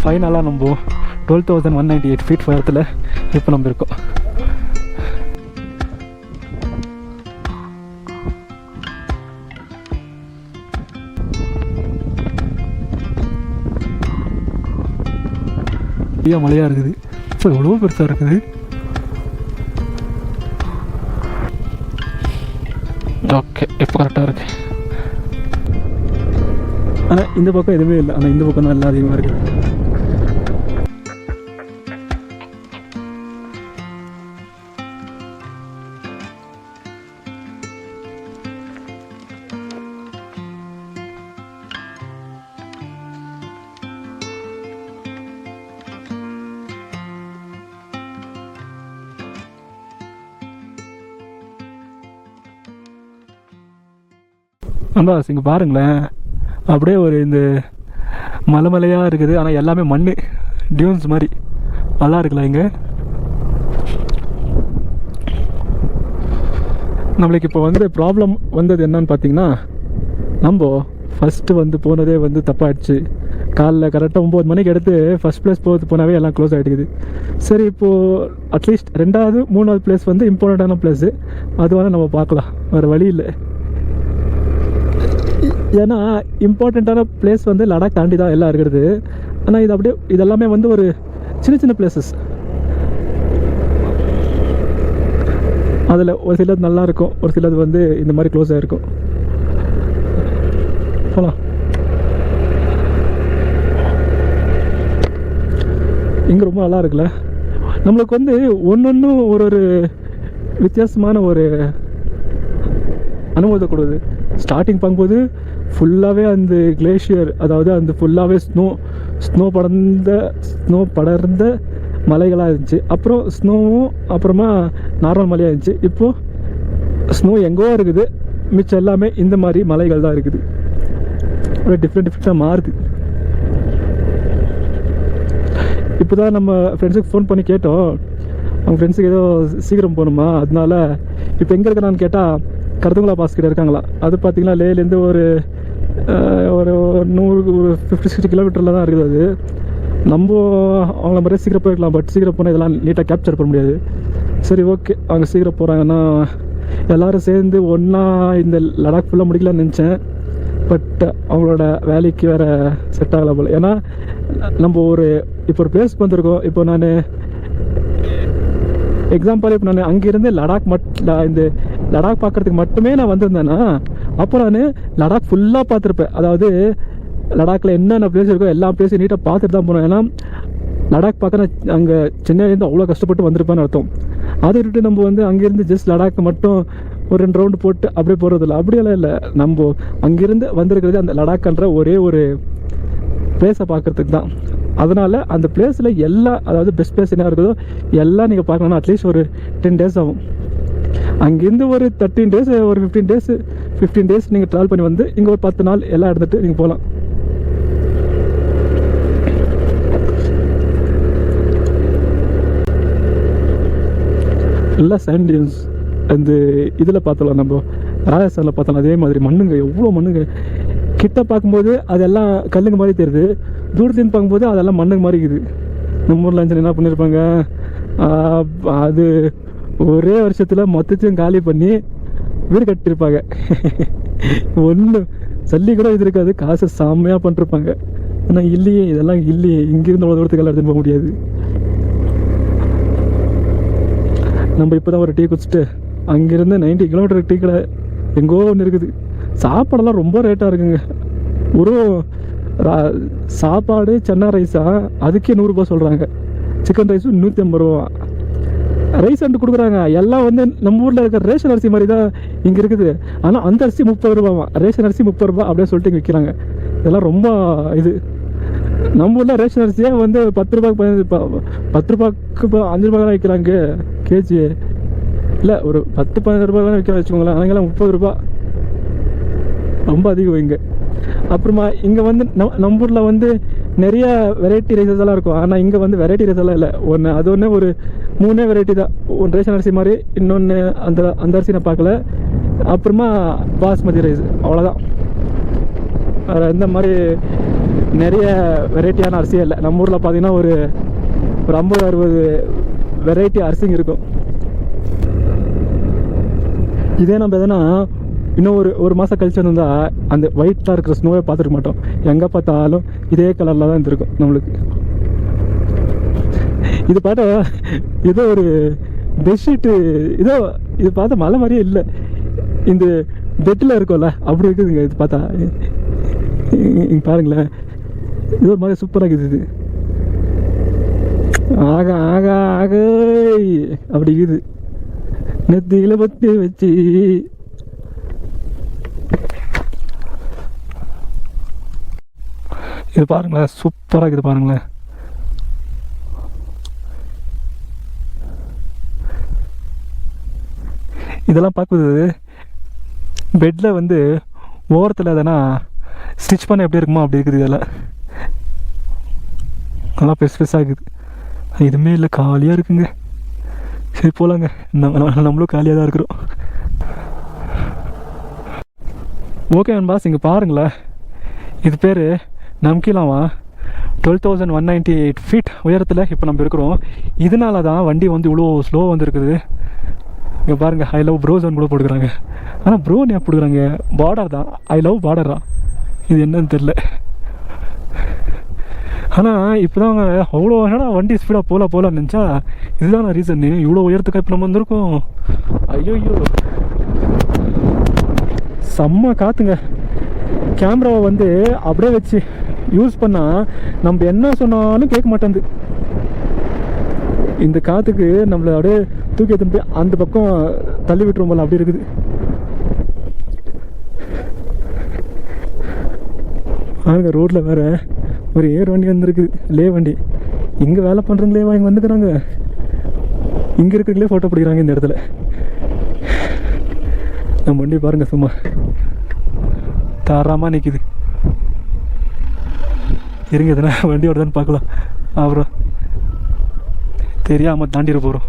ஃபைனலாக நம்ம 12,198 ஃபீட் உயரத்தில் இப்போ நம்ம இருக்கோம். மலையாக இருக்குது. இப்போ எவ்வளோ பெருசாக இருக்குது. ஓகே, இப்போ கரெக்டாக இருக்கு. ஆனால் இந்த பக்கம் எதுவுமே இல்லை. ஆனால் இந்த பக்கம் தான் எல்லாம் அதிகமாக இருக்குது. அம்பாஸ் இங்கே பாருங்களேன், அப்படியே ஒரு இந்த மலையாக இருக்குது. ஆனால் எல்லாமே மண் டியூன்ஸ் மாதிரி நல்லா இருக்குல்ல. இங்கே நம்மளுக்கு இப்போ வந்து ப்ராப்ளம் வந்தது என்னன்னு பார்த்தீங்கன்னா, நம்ம ஃபஸ்ட்டு வந்து போனதே வந்து தப்பாகிடுச்சு. காலைல கரெக்டாக 9 மணிக்கு எடுத்து ஃபஸ்ட் பிளேஸ் போனாவே எல்லாம் க்ளோஸ் ஆகிடுக்குது. சரி, இப்போது அட்லீஸ்ட் 2வது 3வது பிளேஸ் வந்து இம்பார்ட்டண்ட்டான பிளேஸு, அது வந்து நம்ம பார்க்கலாம். வேறு வழி இல்லை. ஏன்னா இம்பார்ட்டண்ட்டான பிளேஸ் வந்து லடாக் தாண்டி தான் எல்லாம் இருக்கிறது. ஆனால் இது அப்படியே இதெல்லாமே வந்து ஒரு சின்ன பிளேசஸ். அதில் ஒரு சிலது நல்லாயிருக்கும், ஒரு சிலது வந்து இந்த மாதிரி க்ளோஸ் ஆகிருக்கும். போகலாம். இங்கே ரொம்ப நல்லா இருக்குல்ல. நம்மளுக்கு வந்து ஒன்றும் ஒரு வித்தியாசமான ஒரு அனுபவத்தை கொடுக்குது. ஸ்டார்டிங் பார்க்கும்போது ஃபுல்லாகவே அந்த கிளேஷியர், அதாவது அந்த ஃபுல்லாகவே ஸ்னோ படர்ந்த மலைகளாக இருந்துச்சு. அப்புறம் ஸ்னோவும் அப்புறமா நார்மல் மலையாக இருந்துச்சு. இப்போது ஸ்னோ எங்கோ இருக்குது, மிச்சம் எல்லாமே இந்த மாதிரி மலைகள் தான் இருக்குது. அப்படியே டிஃப்ரெண்ட்டாக மாறுது. இப்போ தான் நம்ம ஃப்ரெண்ட்ஸுக்கு ஃபோன் பண்ணி கேட்டோம். அவங்க ஃப்ரெண்ட்ஸுக்கு ஏதோ சீக்கிரம் போகணுமா, அதனால இப்போ எங்கே இருக்கிறான்னு கேட்டால் கருத்துங்களா பாஸ் கிட்ட இருக்காங்களா. அது பார்த்திங்கன்னா லேலேருந்து ஒரு 50-60 கிலோமீட்டரில் தான் இருக்குது. அது நம்ம அவங்கள மாதிரியே சீக்கிரம் போயிருக்கலாம். பட் சீக்கிரம் போனால் இதெல்லாம் நீட்டாக கேப்சர் பண்ண முடியாது. சரி, ஓகே, அவங்க சீக்கிரம் போகிறாங்கன்னா எல்லோரும் சேர்ந்து ஒன்றா இந்த லடாக் ஃபுல்லாக முடிக்கலான்னு நினச்சேன். பட் அவங்களோட வேலைக்கு வேறு செட் ஆகலை போல். ஏன்னா நம்ம இப்போ ஒரு பிளேஸ்க்கு வந்திருக்கோம். இப்போ நான் எக்ஸாம்பிள், இப்போ நான் அங்கேருந்து இந்த லடாக் பார்க்குறதுக்கு மட்டுமே நான் வந்திருந்தேன்னா, அப்போ நான் லடாக் ஃபுல்லாக பார்த்துருப்பேன். அதாவது லடாக்கில் என்னென்ன பிளேஸ் இருக்கோ எல்லா பிளேஸையும் நீட்டாக பார்த்துட்டு தான் போனோம். ஏன்னா லடாக் பார்க்க அங்கே சென்னையிலேருந்து அவ்வளோ கஷ்டப்பட்டு வந்திருப்பேன்னு அர்த்தம். அதை விட்டுட்டு நம்ம வந்து அங்கேருந்து ஜஸ்ட் லடாக் மட்டும் ஒரு 2 ரவுண்டு போட்டு அப்படியே போகிறதில்ல. அப்படியெல்லாம் இல்லை. நம்ம அங்கேருந்து வந்திருக்கிறது அந்த லடாக்ன்ற ஒரே ஒரு பிளேஸை பார்க்குறதுக்கு தான். அதனால் அந்த பிளேஸில் அதாவது பெஸ்ட் பிளேஸ் என்ன இருக்குதோ எல்லாம் நீங்கள் பார்க்கணுன்னா அட்லீஸ்ட் ஒரு 10 டேஸ் ஆகும். அங்கேருந்து ஒரு 13 டேஸ், ஒரு 15 டேஸ் நீங்கள் ட்ராவல் பண்ணி வந்து இங்கே ஒரு 10 நாள் எல்லாம் எடுத்துகிட்டு நீங்கள் போகலாம். எல்லாம் சாண்ட் டியூன்ஸ். அந்த இதில் பார்த்தலாம், நம்ம ராஜஸ்தானில் பார்த்தலாம் அதே மாதிரி மண்ணுங்க, எவ்வளோ மண்ணுங்க. கிட்ட பார்க்கும்போது அதெல்லாம் கல்லுங்க மாதிரி தெரியுது, தூரத்துலேருந்து பார்க்கும்போது அதெல்லாம் மண்ணுங்க மாதிரி இருக்குது. நம்ம ஊரில் என்ன பண்ணியிருப்பாங்க, அது ஒரே வருஷத்தில் மொத்தத்தையும் காலி பண்ணி வீடு கட்டியிருப்பாங்க. ஒன்று சல்லி கூட இது இருக்காது, காசு செம்மையாக பண்ணிருப்பாங்க. ஆனால் இல்லையே, இதெல்லாம் இல்லையே. இங்கேருந்து அவ்வளோ தூரத்துக்கு எல்லாம் எடுத்துன்னு போக முடியாது. நம்ம இப்போ தான் ஒரு டீ குடிச்சிட்டு அங்கேருந்து 90 கிலோமீட்டர் டீ கடை எங்கோ ஒன்று இருக்குது. சாப்பாடெல்லாம் ரொம்ப ரேட்டாக இருக்குங்க. ஒரு சாப்பாடு சென்னா ரைஸா அதுக்கே 100 ரூபா சொல்கிறாங்க. சிக்கன் ரைஸும் 150 ரூபா. ரைஸ் அண்டு கொடுக்குறாங்க. எல்லாம் வந்து நம்ம ஊரில் இருக்கிற ரேஷன் அரிசி மாதிரி தான் இங்கே இருக்குது. ஆனால் அந்த அரிசி 30 ரூபாவா, ரேஷன் அரிசி 30 ரூபா அப்படியே சொல்லிட்டு இங்கே விற்கிறாங்க. இதெல்லாம் ரொம்ப இது. நம்ம ஊரில் ரேஷன் அரிசியே வந்து 10 ரூபாய்க்கு 10 ரூபாய்க்கு 5 ரூபாய் தான் விற்கிறாங்க கேஜி. இல்லை, ஒரு 10-15 ரூபாய் தான் விற்க வச்சுக்கோங்களேன். அங்கெல்லாம் 30 ரூபா, ரொம்ப அதிகம் இங்கே. அப்புறமா இங்கே வந்து நம்ம ஊரில் வந்து நிறைய வெரைட்டி ரைஸஸ் எல்லாம் இருக்கும். ஆனால் இங்கே வந்து வெரைட்டி ரைஸ் எல்லாம் இல்லை. அது ஒன்று ஒரு 3 வெரைட்டி தான். ஒன்று ரேஷன் அரிசி மாதிரி, இன்னொன்று அந்த அரிசி நான் பார்க்கல. அப்புறமா பாஸ்மதி ரைஸ், அவ்வளோதான். வேறு எந்த மாதிரி நிறைய வெரைட்டியான அரிசியே இல்லை. நம்ம ஊரில் பார்த்தீங்கன்னா ஒரு 50-60 வெரைட்டி அரிசிங்க இருக்கும். இதே நம்ம எதனா இன்னும் ஒரு மாதம் கழிச்சு வந்தால் அந்த ஒயிட்டாக இருக்கிற ஸ்னோவை பார்த்துருக்க மாட்டோம். எங்கே பார்த்தாலும் இதே கலரில் தான் இருந்திருக்கும் நம்மளுக்கு. இது பார்த்தா ஏதோ ஒரு பெட்ஷீட்டு ஏதோ இது பார்த்தா மழை மாதிரியே இல்லை. இந்த பெட்டில் இருக்கும்ல அப்படி இருக்குதுங்க. இது பார்த்தா இங்கே பாருங்களேன், இது ஒரு மாதிரி சூப்பராக இருக்குது. இது ஆக ஆக ஆக அப்படி இருக்குது. நெத்தியில் பற்றி வச்சு இது பாருங்களேன், சூப்பராக இருக்குது பாருங்களேன். இதெல்லாம் பார்க்குறது பெட்டில் வந்து ஓரத்தில் எதனா ஸ்டிச் பண்ண எப்படி இருக்குமோ அப்படி இருக்குது. இதெல்லாம் நல்லா பெருசாக இருக்குது. இதுவுமே இல்லை, காலியாக இருக்குங்க. சரி போகலாங்க, நம்மளும் காலியாக தான் இருக்கிறோம். ஓகே பாஸ், இங்கே பாருங்களேன், இது பேர் நம்கிலாவா. 12,198 ஃபீட் உயரத்தில் இப்போ நம்ம இருக்கிறோம். இதனால தான் வண்டி வந்து இவ்வளோ ஸ்லோ வந்துருக்குது. இங்கே பாருங்கள், ஐ லவ் ப்ரோ ஜோன் கூட போட்டுக்கிறாங்க. ஆனால் ப்ரோ ஏன் போட்டுக்கிறாங்க? பார்டர் தான், ஐ லவ் பார்டரா, இது என்னன்னு தெரில. ஆனால் இப்போ தாங்க அவ்வளோ என்னடா வண்டி ஸ்பீடாக போகலான்னு நினச்சா இதுதான் ரீசன்னு. இவ்வளோ உயரத்துக்கு இப்போ நம்ம வந்திருக்கோம். ஐயோ செம்ம காற்றுங்க. கேமராவை வந்து அப்படியே வச்சு யூஸ் பண்ணால் நம்ம என்ன சொன்னாலும் கேட்க மாட்டேங்குது. இந்த காற்றுக்கு நம்மளை அப்படியே தூக்கி எடுத்துன்னு போய் அந்த பக்கம் தள்ளி விட்டுரும் போல அப்படி இருக்குது. பாருங்க, ரோட்டில் வேறு ஒரு ஏர் வண்டி வந்துருக்கு, லே வண்டி. இங்கே வேலை பண்ணுறவங்களே இங்கே வந்துக்கிறாங்க. இங்கே இருக்கிறங்களே ஃபோட்டோ பிடிக்கிறாங்க இந்த இடத்துல. நம்ம வண்டி பாருங்கள், சும்மா தாராளமாக நிற்கிது. இருங்க, எதுனா வண்டி ஓடுதான்னு பார்க்கலாம். அப்புறம் தெரியாமல் தாண்டிட்டு போகிறோம்.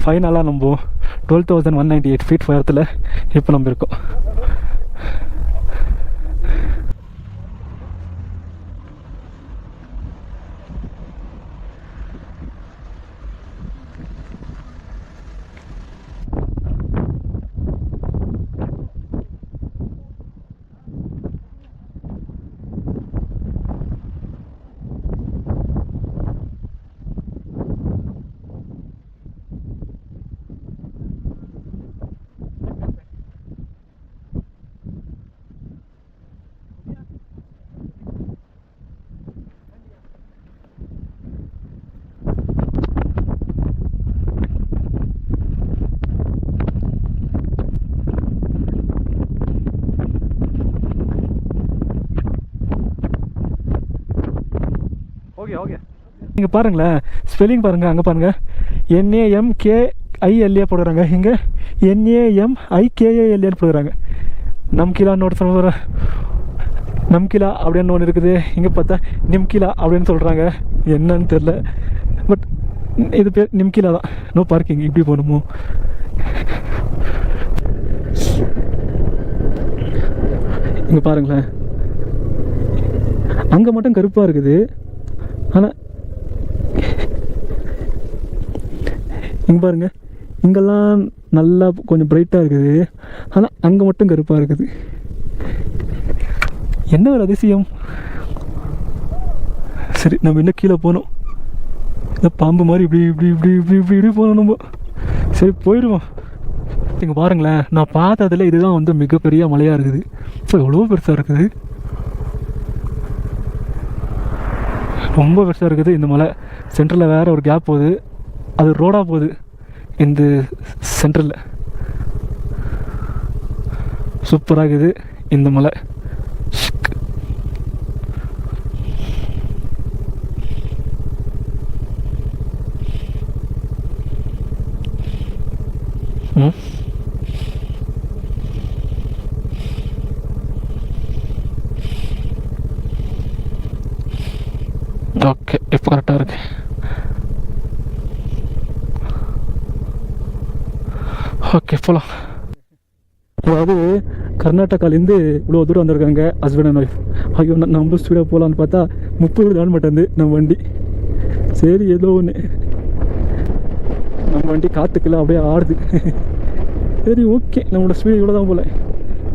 ஃபைனலாக நம்ம 12,198 ஃபீட் உயரத்தில் இப்போ நம்ம இருக்கோம். ஓகே நீங்கள் பாருங்களேன், ஸ்பெல்லிங் பாருங்கள். அங்கே பாருங்கள், NAMKILA போடுறாங்க. இங்கே NAMIKALA போடுறாங்க. நம்கிலா நோட் சொல்ல நம்கிலா அப்படின்னு ஒன்று இருக்குது. இங்கே பார்த்தா நிம்கிலா அப்படின்னு சொல்கிறாங்க. என்னன்னு தெரில, பட் இது பேர் நிம்கிலா தான். No parking. இப்படி போகணுமோ? இங்கே பாருங்களேன், அங்கே மட்டும் கருப்பாக இருக்குது. ஆனால் இங்கே பாருங்கள், இங்கெல்லாம் நல்லா கொஞ்சம் பிரைட்டாக இருக்குது. ஆனால் அங்கே மட்டும் கருப்பாக இருக்குது. என்ன ஒரு அதிசயம். சரி, நம்ம இன்னும் கீழே போகணும். இந்த பாம்பு மாதிரி இப்படி இப்படி இப்படி இப்படி இப்படி இப்படி போகணும் நம்ம. சரி, போயிடுவோம். இங்கே பாருங்களேன், நான் பார்த்ததில் இதுதான் வந்து மிகப்பெரிய மலையாக இருக்குது. இப்போ எவ்வளோ பெருசாக இருக்குது, ரொம்ப பெருசாக இருக்குது இந்த மலை. சென்டரில் வேறு ஒரு கேப் போகுது, அது ரோடாக போகுது. இந்த சென்டரில் சூப்பராக இருக்குது இந்த மலை. ஓகே, இப்போ கரெக்டாக இருக்கு. ஓகே, போகலாம். அதாவது கர்நாடகாலேருந்து இவ்வளோ தூரம் வந்திருக்காங்க ஹஸ்பண்ட் அண்ட் ஒய்ஃப். ஐயோ நம்ம ஸ்பீடாக போகலான்னு பார்த்தா 30 தாண்ட மாட்டேங்குது நம்ம வண்டி. சரி ஏதோ ஒன்று, நம்ம வண்டி காற்றுக்கெல்லாம் அப்படியே ஆடுது. சரி ஓகே, நம்மளோட ஸ்பீடு இவ்வளோ தான் போல்.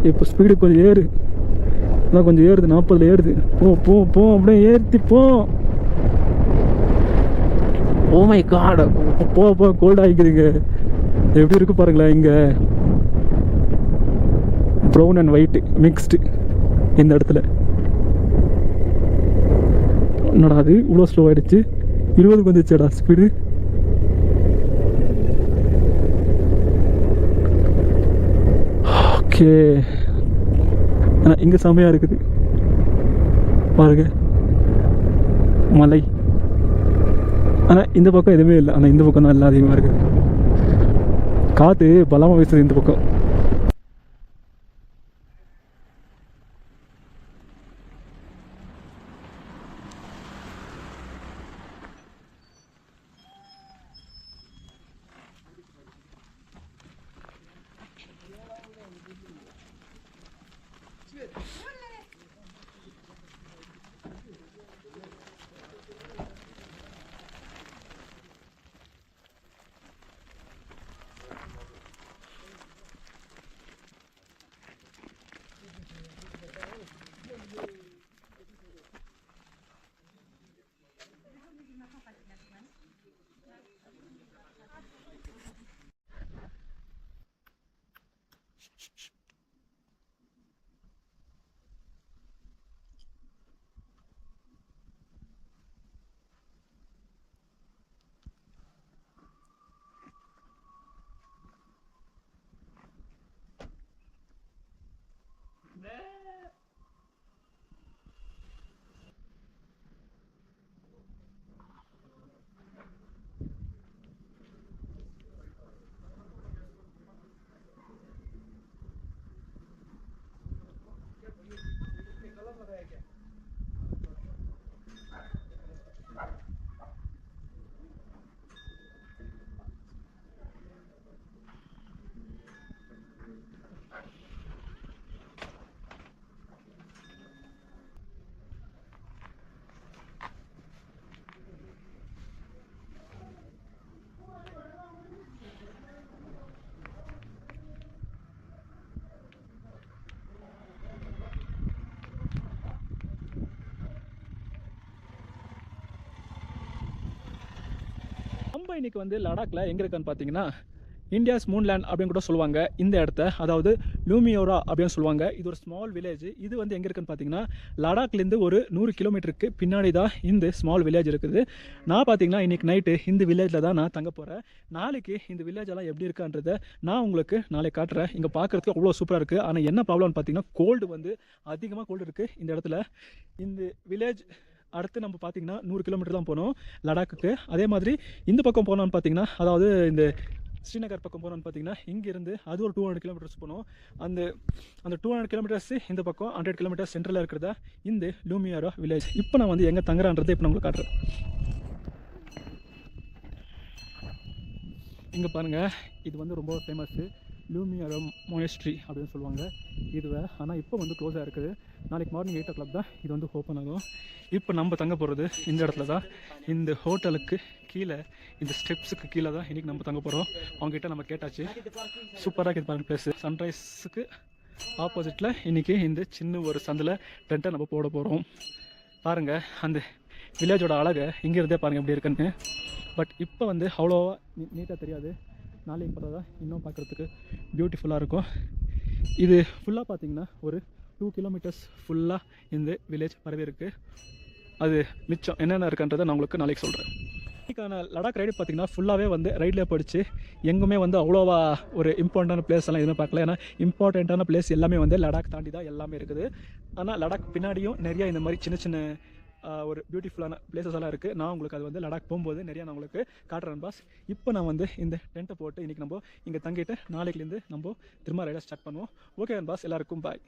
இப்போ ஸ்பீடு கொஞ்சம் ஏறு, அதான் கொஞ்சம் ஏறுது, 40 ஏறுது. போ அப்படியே ஏற்றி போ. ஓ மை காட், போ கோல்ட் ஆகிக்குதுங்க. எப்படி இருக்கு பாருங்களேன், இங்கே ப்ரௌன் அண்ட் ஒயிட் மிக்ஸ்டு இந்த இடத்துல. என்னடா அது இவ்வளோ ஸ்லோ ஆகிடுச்சு, 20க்கு வந்துச்சேடா ஸ்பீடு. ஓகே, ஆனால் இங்கே செமையாக இருக்குது பாருங்க, மலை. ஆனால் இந்த பக்கம் எதுவுமே இல்லை, ஆனால் இந்த பக்கம் தான் எல்லாம் அதிகமாக இருக்குது. காற்று பலமாக வீசுது இந்த பக்கம். நம்ம இன்னைக்கு வந்து லடாக்ல எங்கே இருக்கான்னு பார்த்தீங்கன்னா, இந்தியாஸ் மூன்லேண்ட் அப்படின்னு கூட சொல்லுவாங்க இந்த இடத்த. அதாவது லூமியோரா அப்படின்னு சொல்லுவாங்க. இது ஒரு ஸ்மால் வில்லேஜ். இது வந்து எங்கே இருக்குன்னு பார்த்தீங்கன்னா, லடாக்லேருந்து ஒரு 100 கிலோமீட்டருக்கு பின்னாடி தான் இந்த ஸ்மால் வில்லேஜ் இருக்குது. நான் பார்த்தீங்கன்னா இன்றைக்கி நைட்டு இந்த வில்லேஜில் தான் நான் தங்க போகிறேன். நாளைக்கு இந்த வில்லேஜெல்லாம் எப்படி இருக்கான்றதை நான் உங்களுக்கு நாளைக்கு காட்டுறேன். இங்கே பார்க்குறதுக்கு அவ்வளோ சூப்பராக இருக்குது. ஆனால் என்ன ப்ராப்ளம்னு பார்த்தீங்கன்னா, கோல்டு வந்து அதிகமாக கோல்டு இருக்குது இந்த இடத்துல. இந்த வில்லேஜ் அடுத்து நம்ம பார்த்திங்கன்னா 100 கிலோமீட்டர் தான் போனோம் லடாக்குக்கு. அதே மாதிரி இந்த பக்கம் போனோன்னு பார்த்தீங்கன்னா, அதாவது இந்த ஸ்ரீநகர் பக்கம் போனோன்னு பார்த்தீங்கன்னா, இங்கேருந்து அது ஒரு 200 கிலோமீட்டர்ஸ் போனோம். அந்த 200 கிலோமீட்டர்ஸ் இந்த பக்கம் 100 கிலோமீட்டர்ஸ் சென்ட்ரலில் இருக்கிறதா இந்த லூமியாரா வில்லேஜ். இப்போ நான் வந்து எங்கே தங்குறான்றதை இப்போ நான் உங்களுக்கு காட்டுறேன். இங்கே பாருங்கள், இது வந்து ரொம்ப ஃபேமஸ்ஸு லூமியாரா மொனஸ்ட்ரி அப்படின்னு சொல்லுவாங்க இதுவை. ஆனால் இப்போ வந்து க்ளோஸாக இருக்குது. நாளைக்கு மார்னிங் 8 o'clock தான் இது வந்து ஓப்பன் ஆகும். இப்போ நம்ம தங்க போகிறது இந்த இடத்துல தான். இந்த ஹோட்டலுக்கு கீழே, இந்த ஸ்டெப்ஸுக்கு கீழே தான் இன்றைக்கி நம்ம தங்க போகிறோம். அவங்ககிட்ட நம்ம கேட்டாச்சு. சூப்பராக இருக்குது பாருங்கள் பிளேஸு. சன்ரைஸுக்கு ஆப்போசிட்டில் இன்றைக்கி இந்த சின்ன ஒரு சந்தில் டென்ட்டை நம்ம போட போகிறோம். பாருங்கள் அந்த வில்லேஜோட அழகை இங்கேருந்தே பாருங்கள் எப்படி இருக்குன்னு. பட் இப்போ வந்து அவ்வளோவா நீட்டாக தெரியாது. நாளைக்கு பார்த்தா தான் இன்னும் பார்க்குறதுக்கு பியூட்டிஃபுல்லாக இருக்கும். இது ஃபுல்லாக பார்த்தீங்கன்னா ஒரு 2 கிலோமீட்டர்ஸ் ஃபுல்லாக இந்த வில்லேஜ் பரவி இருக்குது. அது மிச்சம் என்னென்ன இருக்குன்றதை நான் உங்களுக்கு நாளைக்கு சொல்கிறேன். இன்றைக்கான லடாக் ரைடு பார்த்திங்கன்னா ஃபுல்லாகவே வந்து ரைடில் போயிடுச்சு. எங்குமே வந்து அவ்வளோவா ஒரு இம்பார்ட்டண்டான பிளேஸ் எல்லாம் எதுவுமே பார்க்கல. ஏன்னா இம்பார்ட்டண்ட்டான பிளேஸ் எல்லாமே வந்து லடாக் தாண்டி தான் எல்லாமே இருக்குது. ஆனால் லடாக் பின்னாடியும் நிறையா இந்த மாதிரி சின்ன சின்ன ஒரு பியூட்டிஃபுல்லான பிளேசஸ் எல்லாம் இருக்குது. நான் உங்களுக்கு அது வந்து லடாக் போகும்போது நிறையா நான் உங்களுக்கு காட்டுறேன் பாஸ். இப்போ நான் வந்து இந்த டென்ட்டை போட்டு இன்றைக்கி நம்ம இங்கே தங்கிட்டு நாளைக்குலேருந்து நம்ம திரும்ப ரைடை ஸ்டார்ட் பண்ணுவோம். ஓகே பாஸ், எல்லாருக்கும் பாய்.